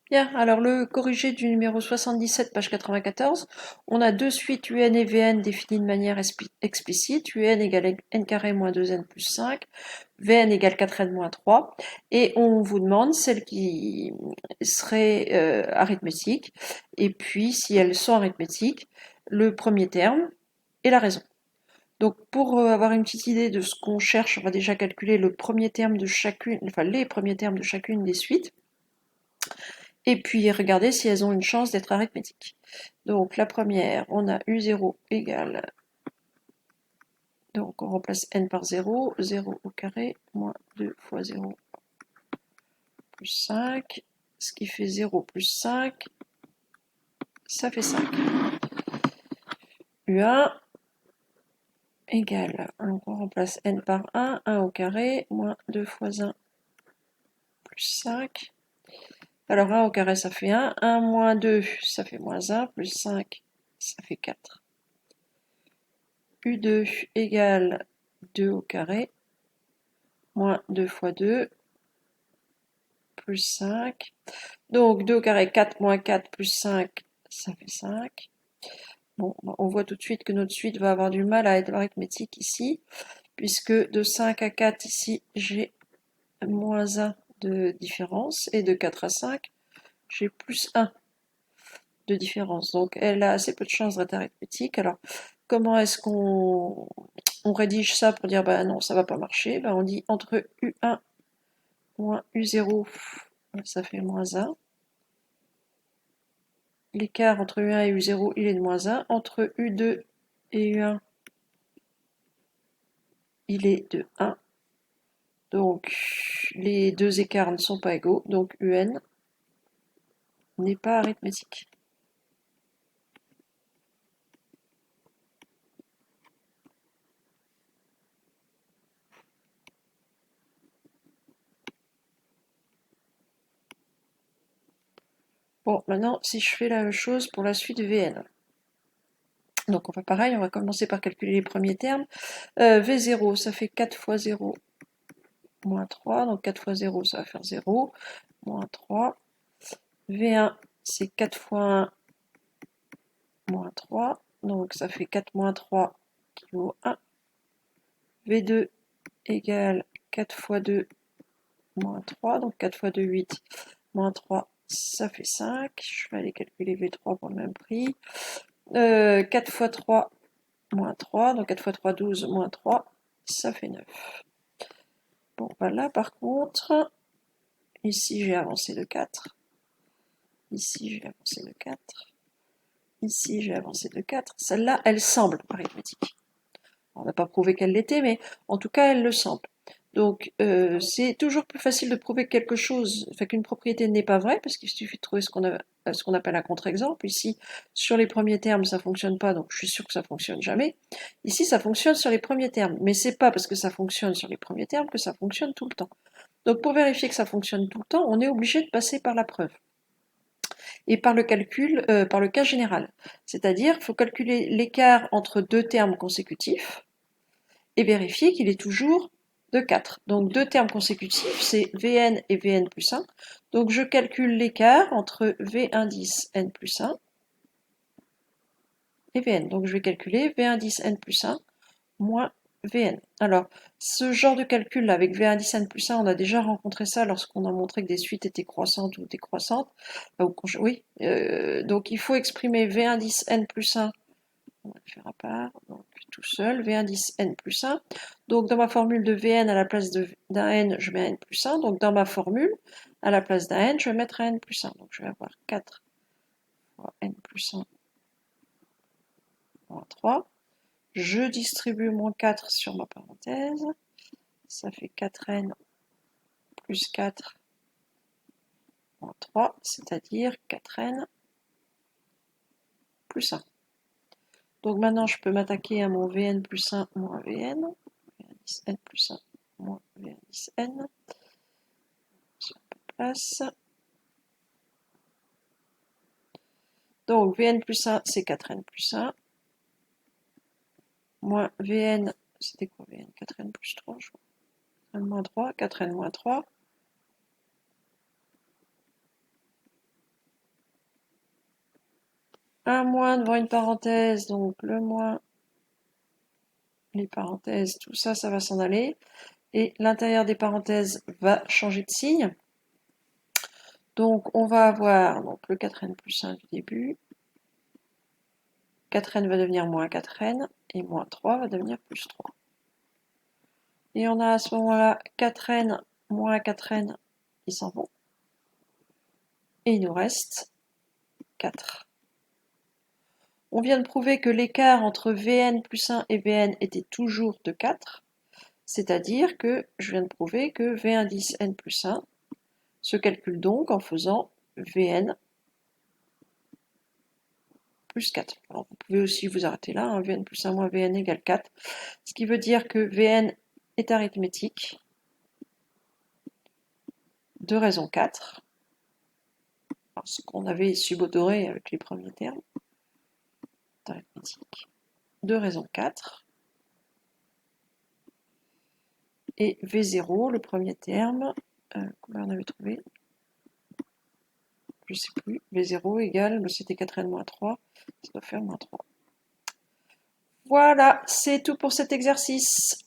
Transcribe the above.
Bien, alors le corrigé du numéro 77, page 94, on a deux suites UN et Vn définies de manière explicite, UN égale n carré moins 2n plus 5, Vn égale 4n moins 3, et on vous demande celles qui seraient arithmétiques, et puis si elles sont arithmétiques, le premier terme et la raison. Donc pour avoir une petite idée de ce qu'on cherche, on va déjà calculer le premier terme de chacune, enfin les premiers termes de chacune des suites, et puis regarder si elles ont une chance d'être arithmétiques. Donc la première, on a U0 égale, donc on remplace n par 0, 0 au carré, moins 2 fois 0 plus 5, ce qui fait 0 plus 5, ça fait 5. U1 égale, donc on remplace n par 1, 1 au carré, moins 2 fois 1 plus 5. Alors 1 au carré ça fait 1, 1 moins 2 ça fait moins 1, plus 5 ça fait 4. U2 égale 2 au carré, moins 2 fois 2, plus 5. Donc 2 au carré, 4 moins 4 plus 5, ça fait 5. Bon, on voit tout de suite que notre suite va avoir du mal à être arithmétique ici, puisque de 5 à 4 ici, j'ai moins 1 de différence, et de 4 à 5, j'ai plus 1 de différence. Donc elle a assez peu de chances d'être arithmétique. Alors comment est-ce qu'on rédige ça pour dire bah non, ça va pas marcher? On dit entre U1 moins U0, ça fait moins 1. L'écart entre U1 et U0, il est de moins 1. Entre U2 et U1, il est de 1. Donc les deux écarts ne sont pas égaux, donc UN n'est pas arithmétique. Bon, maintenant, si je fais la même chose pour la suite Vn. Donc on va pareil, on va commencer par calculer les premiers termes. V0, ça fait 4 fois 0, moins 3. Donc 4 fois 0, ça va faire 0, moins 3. V1, c'est 4 fois 1, moins 3. Donc ça fait 4 moins 3 qui vaut 1. V2 égale 4 fois 2, moins 3. Donc 4 fois 2, 8, moins 3, ça fait 5. Je vais aller calculer V3 pour le même prix. 4 fois 3, moins 3. Donc 4 fois 3, 12, moins 3, ça fait 9. Bon, voilà, par contre, ici j'ai avancé de 4. Ici j'ai avancé de 4. Ici j'ai avancé de 4. Celle-là, elle semble arithmétique. On n'a pas prouvé qu'elle l'était, mais en tout cas, elle le semble. Donc, c'est toujours plus facile de prouver quelque chose, enfin qu'une propriété n'est pas vraie, parce qu'il suffit de trouver ce qu'on appelle un contre-exemple. Ici, sur les premiers termes, ça fonctionne pas, donc je suis sûr que ça fonctionne jamais. Ici, ça fonctionne sur les premiers termes, mais c'est pas parce que ça fonctionne sur les premiers termes que ça fonctionne tout le temps. Donc, pour vérifier que ça fonctionne tout le temps, on est obligé de passer par la preuve et par le calcul, par le cas général. C'est-à-dire, il faut calculer l'écart entre deux termes consécutifs et vérifier qu'il est toujours de 4. Donc deux termes consécutifs, c'est Vn et Vn plus 1. Donc je calcule l'écart entre V indice n plus 1 et Vn. Donc je vais calculer V indice n plus 1 moins Vn. Alors, ce genre de calcul avec V indice n plus 1, on a déjà rencontré ça lorsqu'on a montré que des suites étaient croissantes ou décroissantes. Oui, donc il faut exprimer V indice n plus 1, on va le faire à part, donc tout seul, V indice n plus 1. Donc dans ma formule de Vn, à la place d'un n, je mets un n plus 1. Donc dans ma formule, à la place d'un n, je vais mettre un n plus 1. Donc je vais avoir 4 fois n plus 1 moins 3. Je distribue moins 4 sur ma parenthèse. Ça fait 4n plus 4 moins 3, c'est-à-dire 4n plus 1. Donc maintenant, je peux m'attaquer à mon Vn plus 1 moins Vn. V indice n plus 1 moins V indice n. Sur la place. Donc Vn plus 1, c'est 4n plus 1. Moins Vn, c'était quoi Vn? 4n plus 3, je crois. 4n moins 3, 4n moins 3. un moins devant une parenthèse, donc le moins, les parenthèses, tout ça, ça va s'en aller. Et l'intérieur des parenthèses va changer de signe. Donc on va avoir donc, le 4n plus 1 du début. 4n va devenir moins 4n, et moins 3 va devenir plus 3. Et on a à ce moment-là 4n moins 4n qui s'en vont. Et il nous reste 4. On vient de prouver que l'écart entre Vn plus 1 et Vn était toujours de 4. C'est-à-dire que je viens de prouver que V indice n plus 1 se calcule donc en faisant Vn plus 4. Alors, vous pouvez aussi vous arrêter là, hein, Vn plus 1 moins Vn égale 4. Ce qui veut dire que Vn est arithmétique de raison 4. Ce qu'on avait subodoré avec les premiers termes. Arithmétique de raison 4. Et V0, le premier terme, combien on avait trouvé? Je ne sais plus. V0 égale, c'était 4n moins 3, ça doit faire moins 3. Voilà, c'est tout pour cet exercice.